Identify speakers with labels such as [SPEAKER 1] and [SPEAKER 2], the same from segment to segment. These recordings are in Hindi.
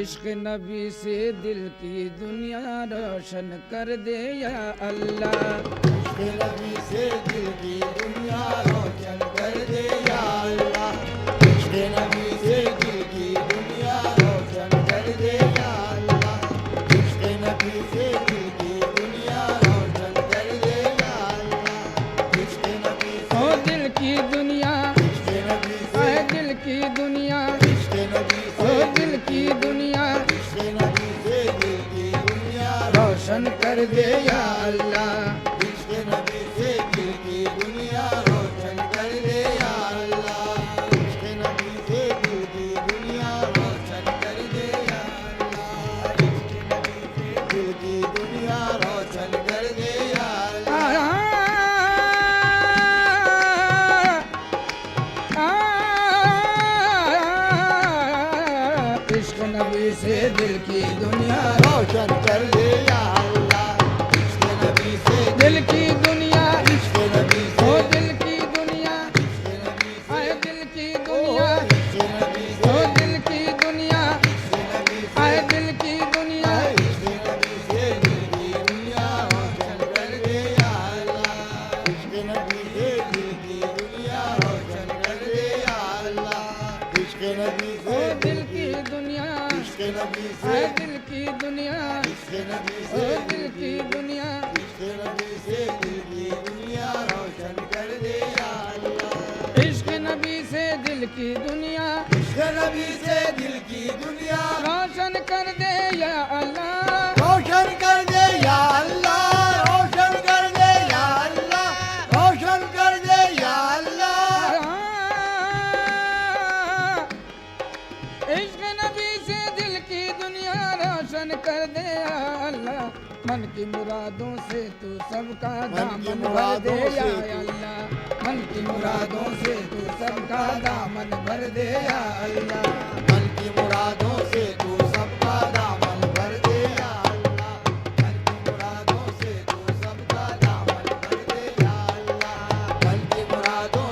[SPEAKER 1] इश्क नबी से दिल की दुनिया रोशन कर दे या अल्लाह।
[SPEAKER 2] इश्क नबी से दिल की दुनिया रोशन कर दे या अल्लाह। इश्क नबी से दिल की दुनिया रोशन कर दे या अल्लाह। इश्क नबी से दिल की दुनिया रोशन कर दे या अल्लाह। इश्क नबी
[SPEAKER 1] ओ दिल की दुनिया,
[SPEAKER 2] इश्क नबी से
[SPEAKER 1] दिल की दुनिया,
[SPEAKER 2] इश्क नबी
[SPEAKER 1] ओ
[SPEAKER 2] से
[SPEAKER 1] दिल की दुनिया
[SPEAKER 2] इश्क नबी से दिल की दुनिया
[SPEAKER 1] रोशन कर दे या अल्लाह।
[SPEAKER 2] इश्क नबी से दिल की दुनिया रोशन कर दे या अल्लाह। इश्क नबी से दिल की दुनिया रोशन कर दे या अल्लाह। इश्क नबी से दिल की दुनिया रोशन कर दे या अल्लाह।
[SPEAKER 1] इश्क नबी से दिल की दुनिया,
[SPEAKER 2] रोशन कर दे या अल्लाह। इश्क नबी से
[SPEAKER 1] दिल की दुनिया,
[SPEAKER 2] इश्क नबी
[SPEAKER 1] ओ
[SPEAKER 2] से
[SPEAKER 1] दिल की दुनिया,
[SPEAKER 2] इश्क नबी से
[SPEAKER 1] आए दिल की दुनिया,
[SPEAKER 2] इश्क नबी
[SPEAKER 1] ओ
[SPEAKER 2] से
[SPEAKER 1] दिल की दुनिया,
[SPEAKER 2] इश्क नबी से
[SPEAKER 1] आए दिल की दुनिया।
[SPEAKER 2] इश्क नबी से दिल की दुनिया रोशन कर दे या अल्लाह। इश्क नबी से दिल की दुनिया रोशन कर दे या अल्लाह। इश्क नबी
[SPEAKER 1] ओ
[SPEAKER 2] से
[SPEAKER 1] दिल की दुनिया,
[SPEAKER 2] इश्क नबी से
[SPEAKER 1] आए दिल की दुनिया,
[SPEAKER 2] इश्क नबी
[SPEAKER 1] ओ
[SPEAKER 2] से
[SPEAKER 1] दिल की दुनिया।
[SPEAKER 2] इश्क नबी से दिल की दुनिया रोशन कर दे या अल्लाह।
[SPEAKER 1] इश्क नबी से दिल की दुनिया
[SPEAKER 2] इश्क नबी से दिल की दुनिया
[SPEAKER 1] रोशन कर दे या अल्लाह।
[SPEAKER 2] रोशन कर दे या अल्लाह। रोशन कर दे या अल्लाह। रोशन कर दे या अल्लाह।
[SPEAKER 1] इश्क नबी से दिल की दुनिया रोशन कर दे या अल्लाह। मन की मुरादों से तू सबका दामन भर दे या अल्लाह। मन की मुरादों से तू सबका दामन भर दे या अल्लाह।
[SPEAKER 2] मन की मुरादों से तू सबका दामन भर दे या अल्लाह। मन की मुरादों से तू सबका दामन भर दे या अल्लाह। मन की मुरादों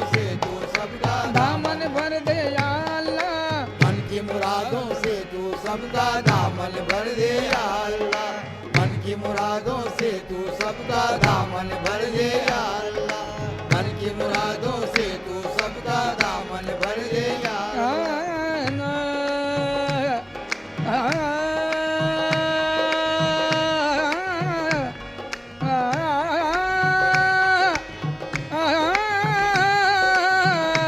[SPEAKER 2] से तू सबका
[SPEAKER 1] दामन भर दे या अल्लाह।
[SPEAKER 2] मन की मुरादों से तू सबका दामन भर दे या अल्लाह। मन की मुरादों से तू सबका दामन भर दे या अल्लाह। मन की मुरादों से तू सबका दामन भर दे या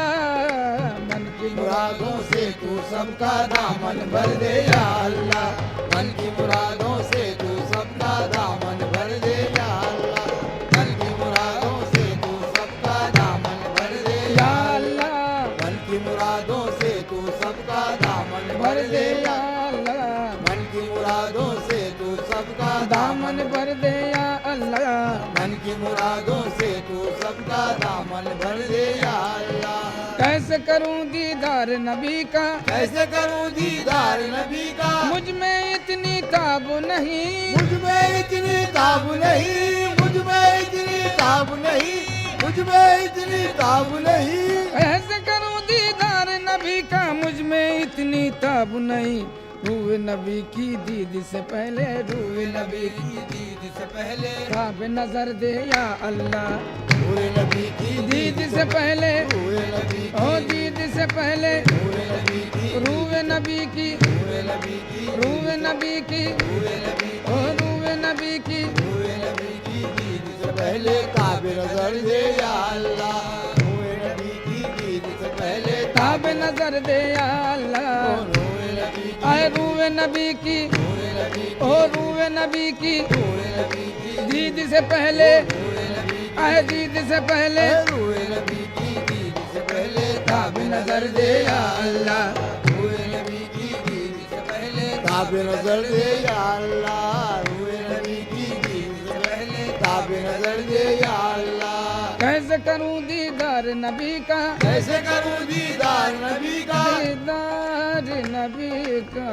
[SPEAKER 1] मन की
[SPEAKER 2] मुरादों से तू सबका दामन भर दे या अल्लाह। मन की मुरादों से तू सबका दामन भर दे या अल्लाह। मन की मुरादों से तू सबका दामन भर दे
[SPEAKER 1] या
[SPEAKER 2] या
[SPEAKER 1] अल्लाह
[SPEAKER 2] मन की मुरादों से तू सबका दामन
[SPEAKER 1] भर
[SPEAKER 2] भर
[SPEAKER 1] दे
[SPEAKER 2] दे
[SPEAKER 1] या
[SPEAKER 2] या
[SPEAKER 1] अल्लाह।
[SPEAKER 2] मन की मुरादों से तू सबका
[SPEAKER 1] दामन भर दे या अल्लाह।
[SPEAKER 2] मन की मुरादों से तू सबका दामन भर दे या अल्लाह।
[SPEAKER 1] कैसे करूं दीदार नबी का,
[SPEAKER 2] कैसे करूं दीदार नबी का।
[SPEAKER 1] मुझ में इतनी ताब नहीं।
[SPEAKER 2] मुझ में इतनी ताब नहीं। मुझ में इतनी ताब नहीं। मुझ में इतनी ताब नहीं।
[SPEAKER 1] कैसे करूं दीदार नबी का, मुझ में इतनी ताब नहीं। रूए नबी की दीद से पहले, रूए नबी की दीद से पहले ताब नजर दे या अल्लाह।
[SPEAKER 2] पूरे नबी की
[SPEAKER 1] दीद से पहले,
[SPEAKER 2] पूरे नबी
[SPEAKER 1] ओ दीद से पहले
[SPEAKER 2] पूरे नबी की
[SPEAKER 1] रूए नबी की,
[SPEAKER 2] पूरे नबी की
[SPEAKER 1] रूए नबी की,
[SPEAKER 2] पूरे नबी
[SPEAKER 1] ओ रूए नबी की।
[SPEAKER 2] पूरे नबी की दीद से पहले काबे नजर दे या अल्लाह। पूरे नबी की दीद से पहले
[SPEAKER 1] ताब नजर दे या अल्लाह।
[SPEAKER 2] पूरे नबी की
[SPEAKER 1] आए रूए नबी की,
[SPEAKER 2] पूरे नबी
[SPEAKER 1] ओ रूए नबी की
[SPEAKER 2] पूरे नबी की
[SPEAKER 1] दीद से पहले,
[SPEAKER 2] पूरे नबी
[SPEAKER 1] आए दीद से पहले
[SPEAKER 2] पूरे नबी की दीद से पहले
[SPEAKER 1] ताब नजर दे या अल्लाह।
[SPEAKER 2] पूरे नबी की दीद से पहले काबे नजर दे या अल्लाह। पूरे नबी की दीद से पहले काबे नजर दे या अल्लाह।
[SPEAKER 1] कैसे करूं दीदार नबी का,
[SPEAKER 2] कैसे करूं दीदार नबी का।
[SPEAKER 1] दीदार नबी का,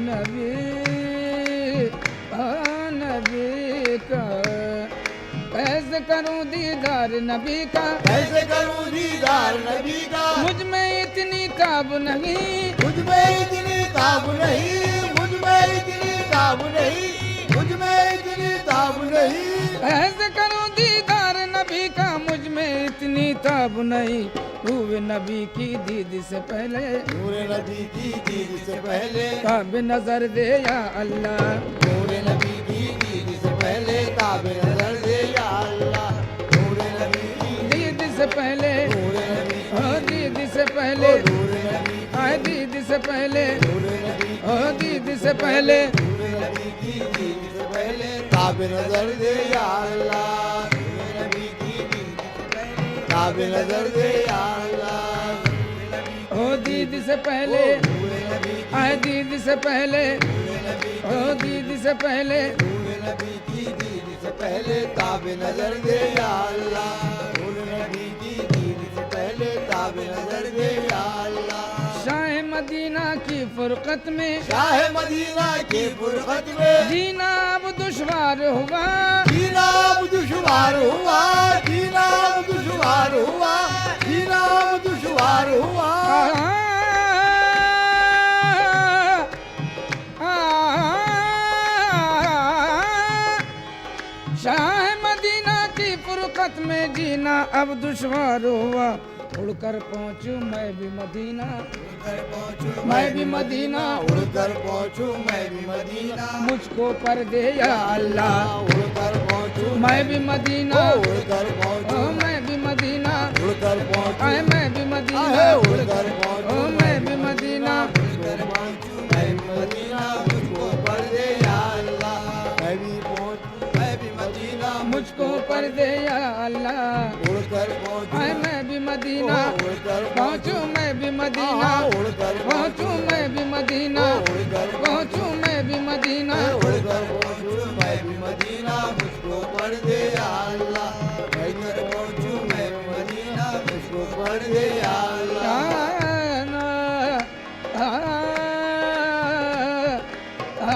[SPEAKER 1] नबी नबी का। कैसे करूं दीदार नबी का,
[SPEAKER 2] कैसे करूं दीदार नबी का।
[SPEAKER 1] मुझ में इतनी ताब नहीं।
[SPEAKER 2] मुझ में इतनी ताब नहीं, मुझ में इतनी ताब नहीं, मुझ में इतनी ताब नहीं।
[SPEAKER 1] ऐसे करूं दीदार नबी का, मुझ में इतनी ताब नहीं। हुए नबी की दीद से पहले,
[SPEAKER 2] नूरे नबी की दीद से पहले,
[SPEAKER 1] ताब नजर दे या अल्लाह।
[SPEAKER 2] नूरे नबी की दीद से पहले ताबे नजर दे या अल्लाह। नूरे नबी की
[SPEAKER 1] दीद से पहले,
[SPEAKER 2] नूरे नबी
[SPEAKER 1] ओ दीद से पहले,
[SPEAKER 2] नूरे नबी
[SPEAKER 1] आए दीद से पहले,
[SPEAKER 2] नूरे नबी
[SPEAKER 1] ओ दीद से पहले,
[SPEAKER 2] नूरे नबी की दीद से पहले ताबे नजर दे या अल्लाह। नूरे नबी की दीद से पहले ताबे नजर दे या अल्लाह।
[SPEAKER 1] ओ दीद से पहले,
[SPEAKER 2] नूरे नबी
[SPEAKER 1] आए दीद से पहले,
[SPEAKER 2] नूरे नबी
[SPEAKER 1] ओ दीद से पहले,
[SPEAKER 2] नूरे नबी की दीद से पहले ताबे नजर दे या अल्लाह। नूरे नबी की दीद से पहले ताबे नजर दे या अल्लाह।
[SPEAKER 1] शाह मदीना की फुरकत में,
[SPEAKER 2] शाह मदीना की फुरकत में
[SPEAKER 1] जीना अब दुश्वार हुआ।
[SPEAKER 2] जीना अब दुश्वार हुआ, जीना अब दुश्वार हुआ, जीना अब दुश्वार हुआ।
[SPEAKER 1] शाह मदीना की फुरकत में जीना अब दुश्वार हुआ। उड़कर पहुंचूं मैं भी मदीना, मैं भी मदीना,
[SPEAKER 2] उड़कर पहुंचूं मैं भी मदीना,
[SPEAKER 1] मुझको पर दे या अल्लाह।
[SPEAKER 2] उड़कर पहुंचूं
[SPEAKER 1] मैं भी मदीना,
[SPEAKER 2] उड़कर
[SPEAKER 1] ओ
[SPEAKER 2] पहुंचूं
[SPEAKER 1] मैं भी मदीना,
[SPEAKER 2] उड़कर पहुंचूं
[SPEAKER 1] आए मैं भी मदीना,
[SPEAKER 2] उड़कर
[SPEAKER 1] ओ
[SPEAKER 2] पहुंचूं
[SPEAKER 1] मैं भी मदीना,
[SPEAKER 2] उड़कर पहुंचूं मैं भी मदीना, मुझको पर दे या अल्लाह। मैं भी पहुंचूं मैं भी मदीना,
[SPEAKER 1] मुझको पर दे या अल्लाह।
[SPEAKER 2] उड़कर पहुंचूं
[SPEAKER 1] आए मैं भी मदीना,
[SPEAKER 2] उड़कर
[SPEAKER 1] पहुंचूं मैं भी मदीना,
[SPEAKER 2] उड़कर
[SPEAKER 1] पहुंचूं मैं भी मदीना, पहुंचूं मैं भी मदीना,
[SPEAKER 2] उड़कर पहुंचूं मैं भी मदीना, मुझको पर दे या अल्लाह। उड़कर पहुंचूं मैं भी मदीना, मुझको पर दे या अल्लाह।
[SPEAKER 1] आना, आ, आ,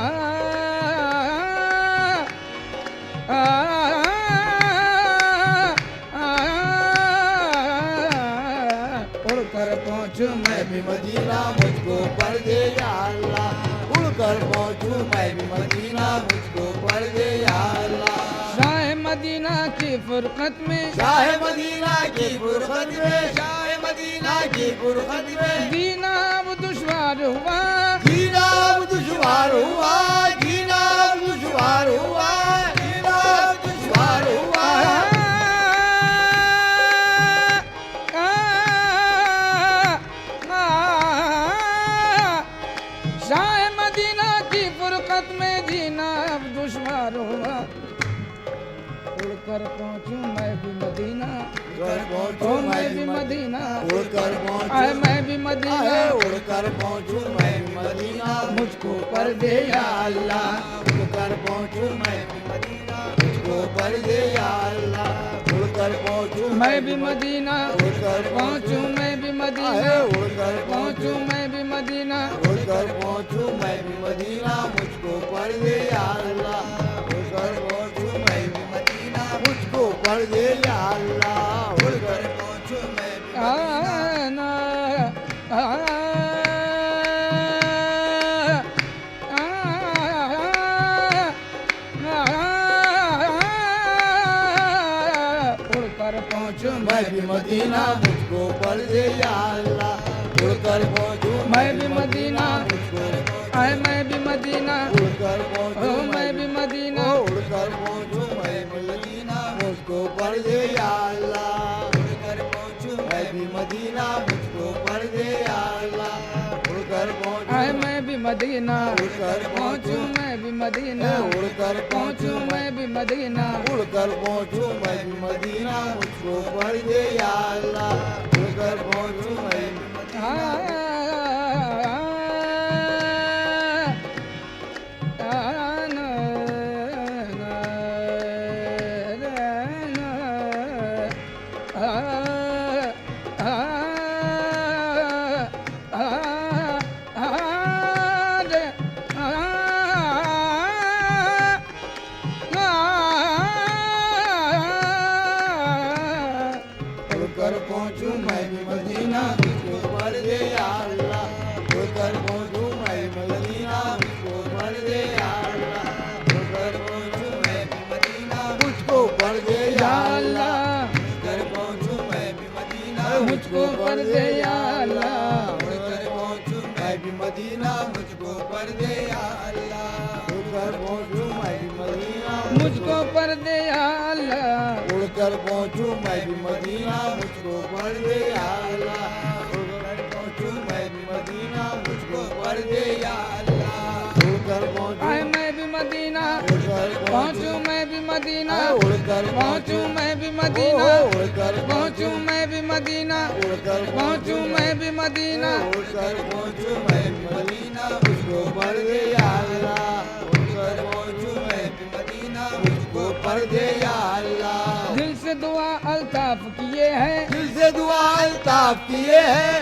[SPEAKER 1] उड़कर पहुंचूं मैं
[SPEAKER 2] मैं भी मदीना, मुझको पर दे या अल्लाह। उड़कर पहुंचूं मैं भी मदीना, मुझको पर दे या अल्लाह।
[SPEAKER 1] शाह मदीना की फुरकत में,
[SPEAKER 2] शाह मदीना की फुरकत में, शाह मदीना की फुरकत में
[SPEAKER 1] जीना अब दुश्वार हुआ।
[SPEAKER 2] जीना अब दुश्वार हुआ, जीना अब दुश्वार हुआ, जीना अब दुश्वार हुआ।
[SPEAKER 1] शाह मदीना की फुरकत में जीना अब दुश्वार हुआ। उड़कर पहुंचूं मैं भी मदीना,
[SPEAKER 2] उड़कर
[SPEAKER 1] ओ
[SPEAKER 2] पहुंचूं
[SPEAKER 1] मैं भी मदीना,
[SPEAKER 2] उड़कर
[SPEAKER 1] आए
[SPEAKER 2] पहुंचूं
[SPEAKER 1] मैं भी मदीना,
[SPEAKER 2] उड़कर पहुंचूं मैं भी मदीना,
[SPEAKER 1] मुझको पर दे या अल्लाह।
[SPEAKER 2] उड़कर पहुंचूं मैं भी मदीना, मुझको पर दे या अल्लाह। उड़कर पहुंचूं
[SPEAKER 1] मैं भी मदीना,
[SPEAKER 2] उड़कर
[SPEAKER 1] पहुंचूं मैं भी मदीना,
[SPEAKER 2] उड़कर
[SPEAKER 1] पहुंचूं मैं भी मदीना,
[SPEAKER 2] उड़कर पहुंचूं मैं भी मदीना, मुझको पर दे या अल्लाह। उड़कर पहुंचूं मैं भी मदीना, मुझको पर दे या अल्लाह। उड़कर पहुंचूं मैं भी
[SPEAKER 1] आना, आ, उड़कर पहुंचूं
[SPEAKER 2] मैं भी मदीना, मुझको पर दे या अल्लाह। उड़कर पहुंचूं
[SPEAKER 1] मैं भी मदीना,
[SPEAKER 2] मुझको
[SPEAKER 1] आए मैं भी मदीना,
[SPEAKER 2] उड़कर
[SPEAKER 1] ओ
[SPEAKER 2] पहुंचूं
[SPEAKER 1] मैं भी मदीना,
[SPEAKER 2] उड़कर पहुंचूं मैं भी मदीना, मुझको पर दे या अल्लाह। उड़कर पहुंचूं मैं भी मदीना, मुझको पर दे या अल्लाह। उड़कर पहुंचूं
[SPEAKER 1] आए मैं भी मदीना,
[SPEAKER 2] उड़कर
[SPEAKER 1] पहुंचूं मैं भी मदीना,
[SPEAKER 2] उड़कर
[SPEAKER 1] पहुंचूं मैं भी मदीना,
[SPEAKER 2] उड़कर पहुंचूं मैं भी मदीना, मुझको पर दे या अल्लाह। उड़कर पहुंचूं मैं भी
[SPEAKER 1] आ, ना, ना, ना, आ, आ, आ, रे,
[SPEAKER 2] उड़कर पहुंचूं मैं भी मदीना, मुझको पर दे या अल्लाह। उड़कर पहुंचूं मैं भी
[SPEAKER 1] मुझको पर दे या अल्लाह
[SPEAKER 2] उड़कर पहुंचूं मैं भी मदीना मुझको पर दे या अल्लाह उड़कर पहुंचूं मैं भी मदीना
[SPEAKER 1] मुझको पर दे या अल्लाह
[SPEAKER 2] उड़कर पहुंचूं मैं भी मदीना मुझको पर दे या अल्लाह उड़कर पहुंचूं मैं भी मदीना मुझको पर दे या अल्लाह उड़कर पहुंचूं
[SPEAKER 1] आए मैं भी मदीना
[SPEAKER 2] उड़कर
[SPEAKER 1] पहुंचूं मैं भी मदीना
[SPEAKER 2] उड़कर
[SPEAKER 1] पहुंचूं मैं भी मदीना
[SPEAKER 2] उड़कर
[SPEAKER 1] पहुंचूं मैं भी मदीना
[SPEAKER 2] उड़कर
[SPEAKER 1] पहुंचूं मैं भी मदीना
[SPEAKER 2] उड़कर पहुंचूं मैं भी मदीना मुझको पर दे या अल्लाह उड़कर पहुंचूं मैं भी मदीना मुझको पर दे या अल्लाह
[SPEAKER 1] दिल से दुआ अल्ताफ किए हैं
[SPEAKER 2] दिल से दुआ अल्ताफ किए हैं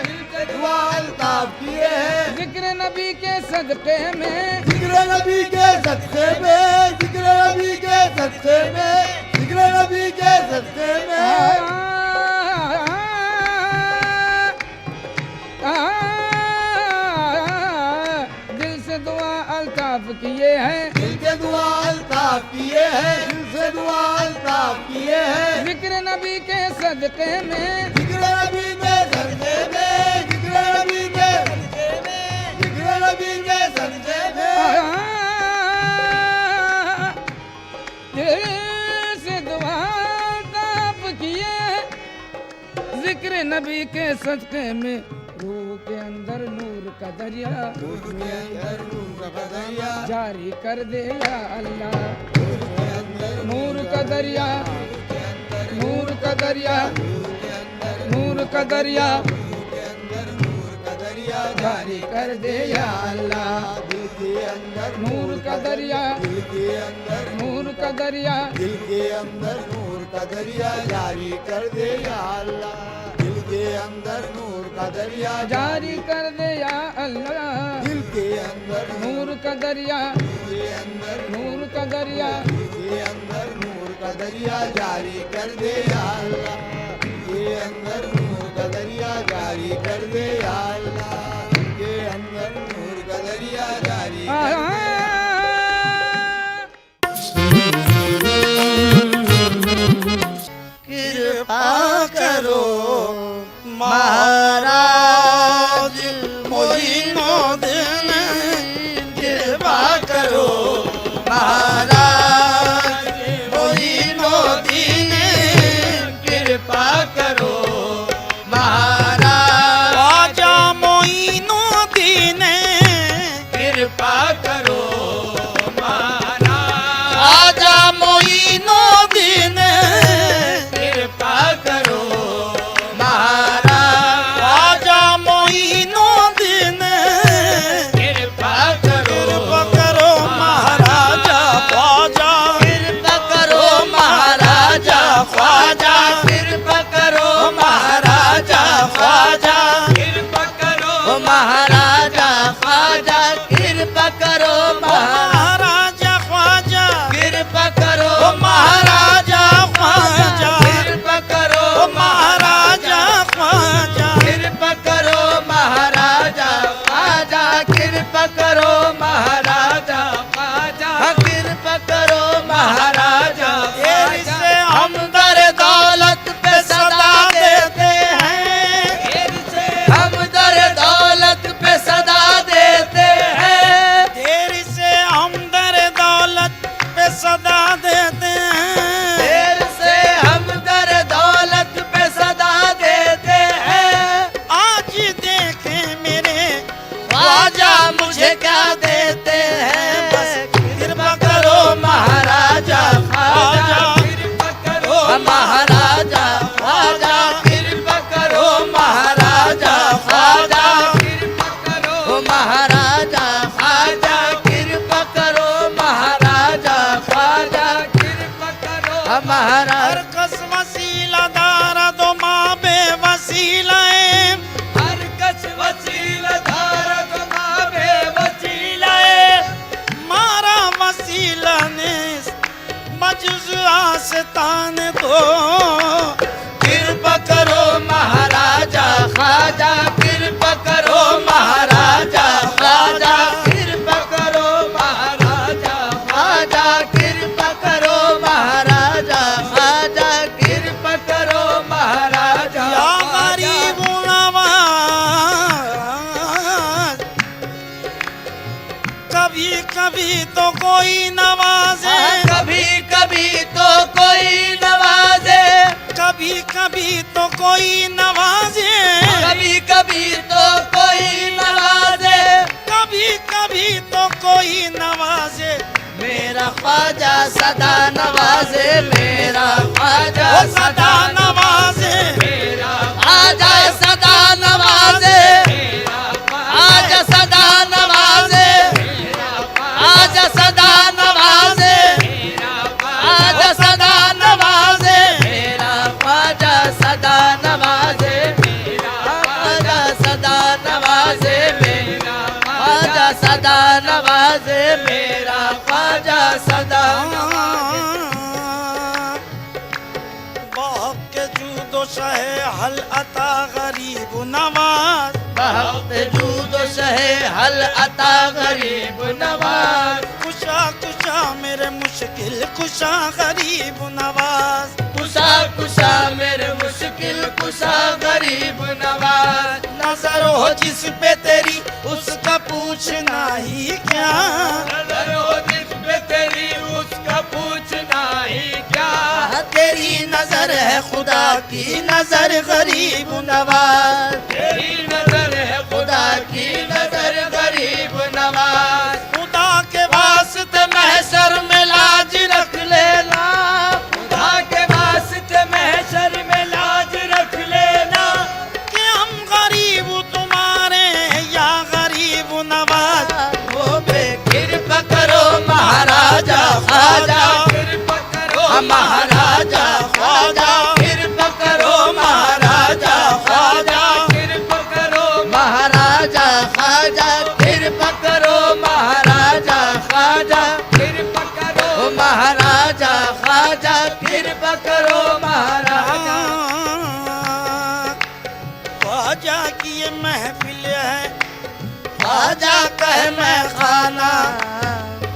[SPEAKER 2] दुआ अल्ताफ किए हैं
[SPEAKER 1] जिक्र नबी के सदके में
[SPEAKER 2] जिक्र नबी के सदक़े में जिक्र नबी के सदक़े में जिक्र नबी के सदक़े में
[SPEAKER 1] दिल से दुआ अल्ताफ किए हैं
[SPEAKER 2] दिल से दुआ अल्ताफ किए हैं दिल से दुआ अल्ताफ किए हैं
[SPEAKER 1] जिक्र नबी के सदके में
[SPEAKER 2] जिक्र नबी के सदक़े में जिक्र नबी के सदक़े में जिक्र नबी के सदक़े में
[SPEAKER 1] दिल से दुआ अल्ताफ किए जिक्र नबी के सदके में रूह के अंदर नूर का दरिया
[SPEAKER 2] उसके अंदर नूर का दरिया
[SPEAKER 1] जारी कर दे या अल्लाह
[SPEAKER 2] उसके अंदर
[SPEAKER 1] नूर का दरिया नूर का दरिया नूर का दरिया
[SPEAKER 2] के अंदर नूर का दरिया
[SPEAKER 1] जारी कर दे या अल्लाह
[SPEAKER 2] दिल के अंदर
[SPEAKER 1] नूर का दरिया
[SPEAKER 2] दिल के अंदर
[SPEAKER 1] नूर का दरिया
[SPEAKER 2] दिल के अंदर नूर का दरिया जारी कर दे या अल्लाह दिल के अंदर नूर का दरिया
[SPEAKER 1] जारी कर दे या अल्लाह
[SPEAKER 2] दिल के अंदर
[SPEAKER 1] नूर का दरिया
[SPEAKER 2] के अंदर
[SPEAKER 1] नूर का दरिया
[SPEAKER 2] दिल के अंदर नूर का दरिया जारी कर दे या अल्लाह के अंदर नूर का दरिया जारी कर दे या अल्लाह के अंदर नूर का दरिया जारी कर दे कृपा करो महाराज मोइनुद्दीन कृपा करो महाराज मोइनुद्दीन कृपा करो महाराज
[SPEAKER 3] ख्वाजा मोइनुद्दीन
[SPEAKER 2] कृपा करो महाराज
[SPEAKER 3] ख्वाजा मोइनुद्दीन
[SPEAKER 2] कृपा करो महाराज
[SPEAKER 3] ख्वाजा मोइनुद्दीन
[SPEAKER 2] कृपा करो
[SPEAKER 3] कृपा करो महाराजा ख्वाजा
[SPEAKER 2] कृपा करो महाराजा ख्वाजा कृपा करो महाराजा ख्वाजा कृपा करो महाराजा ख्वाजा कृपा करो
[SPEAKER 3] महाराजा ख्वाजा
[SPEAKER 2] कृपा करो
[SPEAKER 3] महाराजा ख्वाजा
[SPEAKER 2] कृपा करो
[SPEAKER 3] महाराजा ख्वाजा
[SPEAKER 2] कृपा करो महाराजा ख्वाजा कृपा करो महाराजा ख्वाजा कृपा करो महाराजा
[SPEAKER 3] से हम दर दौलत पे सदा देते हैं
[SPEAKER 2] से हम दर दौलत पे सदा देते हैं
[SPEAKER 3] देर से हम दर दौलत पे सदा देते हैं
[SPEAKER 2] देर से हम दर दौलत पे सदा देते हैं
[SPEAKER 3] आज देखे मेरे ख्वाजा मुझे क्या देते हैं बस कृपा करो महाराजा ख्वाजा
[SPEAKER 2] कृपा करो
[SPEAKER 3] महाराजा ख्वाजा
[SPEAKER 2] कृपा करो
[SPEAKER 3] महाराजा ख्वाजा
[SPEAKER 2] कृपा करो
[SPEAKER 3] महाराजा
[SPEAKER 2] ख्वाजा कृपा करो महाराजा ख्वाजा कृपा करो
[SPEAKER 3] हमारा हर कस वसीला दारा दो माँ बे वसीलाए
[SPEAKER 2] हर कस वसीला धारा तुम्हारे
[SPEAKER 3] वसीलाए मारा वसीला ने मजुज आस्तान दो
[SPEAKER 2] कृपा करो महाराजा ख्वाजा कृपा करो महाराजा ख्वाजा कृपा करो महाराजा ख्वाजा कृपा करो महाराजा ख्वाजा कृपा करो महाराजा
[SPEAKER 3] या हमारी कोई नवाजे,
[SPEAKER 2] कभी कभी तो कोई नवाजे,
[SPEAKER 3] कभी कभी तो कोई नवाजे,
[SPEAKER 2] कभी कभी तो कोई नवाजे,
[SPEAKER 3] कभी कभी तो कोई नवाजे।
[SPEAKER 2] मेरा ख्वाजा सदा नवाजे, मेरा ख्वाजा
[SPEAKER 3] वो सदा नवाजे,
[SPEAKER 2] मेरा ख्वाजा सदा नवाजे, आज सदा नवाजे, आज सदा नवाजे, आज सदा नवाजे, मेरा ख्वाजा सदा नवाजे, मेरा ख्वाजा सदा नवाजे, मेरा ख्वाजा सदा नवाजे, मेरा ख्वाजा सदा
[SPEAKER 3] बाप के जूदो शहे हल अता गरीब नवाज,
[SPEAKER 2] बहुत जूद शहे हल अता गरीब नवाज,
[SPEAKER 3] कुशा कुशा मेरे मुश्किल कुशा गरीब नवाज,
[SPEAKER 2] कुशा कुशा मेरे मुश्किल कुशा गरीब नवाज,
[SPEAKER 3] नजर हो जिस पे तेरी उसका पूछना ही क्या,
[SPEAKER 2] नजर हो जिस पे तेरी उसका पूछना ही क्या,
[SPEAKER 3] तेरी नजर है खुदा की नजर गरीब नवाज,
[SPEAKER 2] तेरी नजर है खुदा की नजर गरीब नवाज,
[SPEAKER 3] खुदा के वास्ते
[SPEAKER 2] महशर में लाज रख लेना, खुदा के वास्ते महशर में लाज रख लेना,
[SPEAKER 3] कि हम गरीब तुम्हारे या गरीब नवाज,
[SPEAKER 2] वो कृपा करो महाराजा ख्वाजा, कृपा करो महाराजा ख्वाजा, कृपा करो महाराजा ख्वाजा, कृपा करो महाराजा ख्वाजा, कृपा करो महाराजा ख्वाजा, कृपा करो महाराजा ख्वाजा, कृपा करो महाराजा।
[SPEAKER 3] ख्वाजा की ये महफिल है,
[SPEAKER 2] ख्वाजा कह मैं खाना,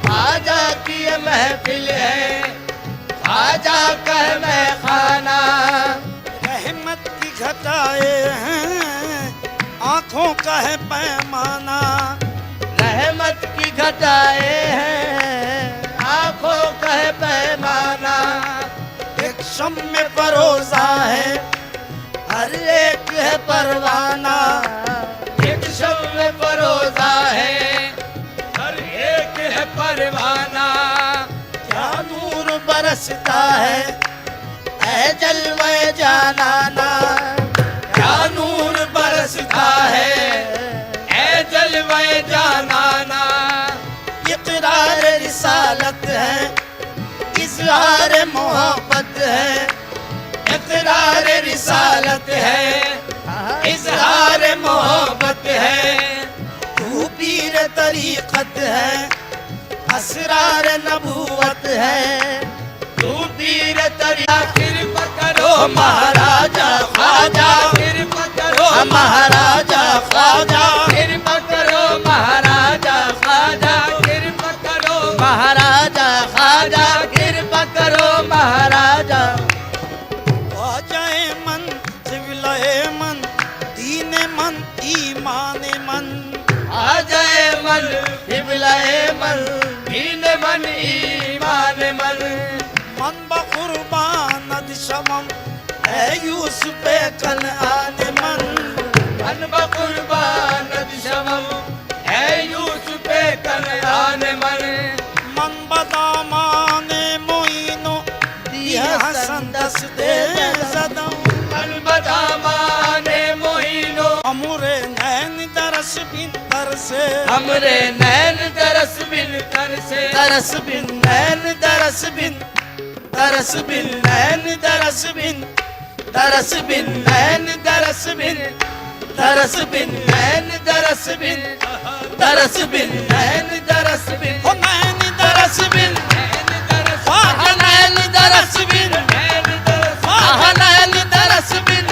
[SPEAKER 2] ख्वाजा की ये महफिल है, ख्वाजा कह मैं खाना,
[SPEAKER 3] रहमत की घटाए हैं आंखों का है पैमाना,
[SPEAKER 2] रहमत की घटाए हैं आंखों का है पैमाना,
[SPEAKER 3] एक शम में परोसा है हर एक है परवाना,
[SPEAKER 2] एक शब में परोसा है हर एक है परवाना,
[SPEAKER 3] क्या नूर बरसता है ऐ जलवे जानाना,
[SPEAKER 2] क्या नूर बरसता है ऐ जलवे जानाना,
[SPEAKER 3] इकरार रिसालत है इजहार मोहब्बत है,
[SPEAKER 2] इकरार रिसालत है इजहार मोहब्बत है,
[SPEAKER 3] तू पीर तरीकत है असरार नबूवत है,
[SPEAKER 2] तू पीर तरिया कृपा करो महाराजा ख्वाजा, कृपा करो महाराजा ख्वाजा, कृपा करो महाराजा ख्वाजा, कृपा करो महाराजा ख्वाजा, कृपा करो महाराजा।
[SPEAKER 3] ख्वाजाए मन सिविलाए मन दीन मन ईमान मन,
[SPEAKER 2] आ जाए मन हिबलाए मन दीन मन ईमान मन,
[SPEAKER 3] मन बकुर्बान शमम है यूसुफ कनआन मन,
[SPEAKER 2] मन बकुर्बान शमम है यूसुफ कनआन मन,
[SPEAKER 3] मन बदामान मोइनो दिया हसन दस्ते सदम,
[SPEAKER 2] मन बदामाने मोहिनो
[SPEAKER 3] अमुरे नैन दरस बिन तरसे,
[SPEAKER 2] हमरे नैन तरस बिन तरसे,
[SPEAKER 3] तरस बिन नैन दरस बिन तरस बिन नैन दरस बिन तरस बिन नैन दरस बिन तरस बिन नैन दरस बिन तरस बिन नैन दरस बिन हो नैन दरस बिन वाह नैन दरस बिन वाह नैन दरस बिन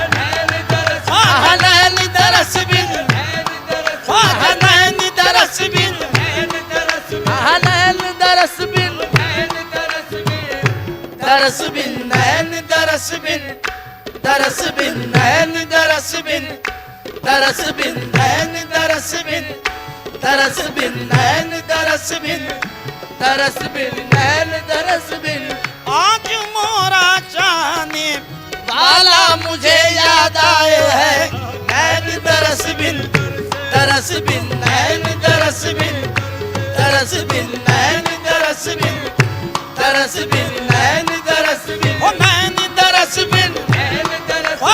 [SPEAKER 3] वाह नैन दरस बिन वाह नैन दरस बिन
[SPEAKER 2] नैन दरस बिन
[SPEAKER 3] दरस बिन नैन दरस बिन दरस बिन नैन दरस बिन दरस बिन नैन दरस बिन दरस बिन नैन दरस बिन दरस बिन नैन दरस बिन आज मोरा चाहने वाला मुझे याद आए है नैन दरस बिन नैन दरस बिन नैन दरस बिन नैन दरस बिन ओ नैन दरस बिन नैन दरस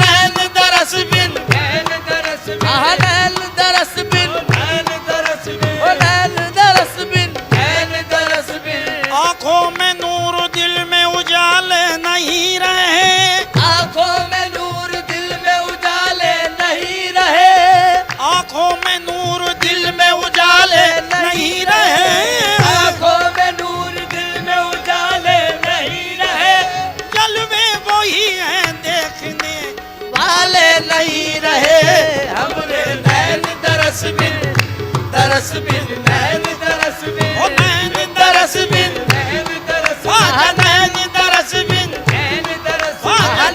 [SPEAKER 3] नैन दरस बिन नैन दरस नैन दरस बिन नैन दरस बिन ओ नैन दरस बिन नैन दरस बिन आंखों में नूर दिल में उजाले नहीं रहे आंखों में नूर दिल में उजाले नहीं रहे आंखों में नूर दिल में उजाले नहीं रहे आंखों में नूर दिल में उजाले नहीं रहे जलवे वही हैं देखने वाले नहीं रहे हमरे नैन दरस बिन नैन दरस बिन ओ नैन दरस बिन नैन दरस नैन दरस बिन नैन दरस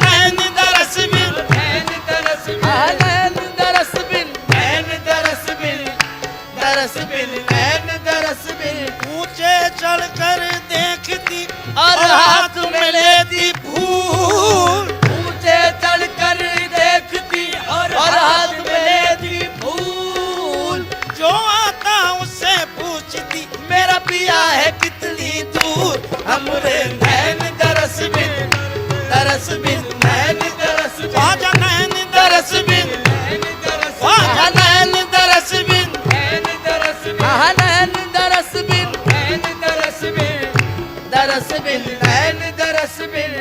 [SPEAKER 3] नैन दरस बिन नैन दरस नैन दरस बिन नैन दरस बिन नैन दरस बिन ऊंचे चढ़कर देखती और हाथ में लेती फूल ऊंचे चढ़कर देखती और हाथ में लेती फूल जो आता उससे पूछती मेरा पिया है कितनी दूर हमरे नैन दरस बिन नैन दरस आजा नैन दरस बिन आजा नैन दरस बिन नैन दरस नैन दरस बिन नैन दरस बिन दरस बिन नैन दरस बिन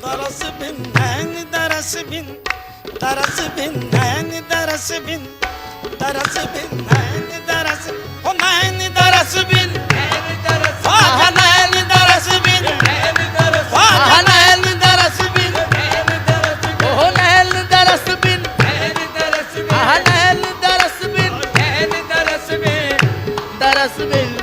[SPEAKER 3] दरस बिन नैन दरस बिन दरस बिन नैन दरस बिन दरस बिन नैन दरस ओ नैन दरस बिन नैन दरस आजा नैन दरस बिन नैन दरस आजा नैन दरस बिन नैन दरस ओ नैन दरस बिन नैन दरस आजा नैन दरस बिन नैन दरस बिन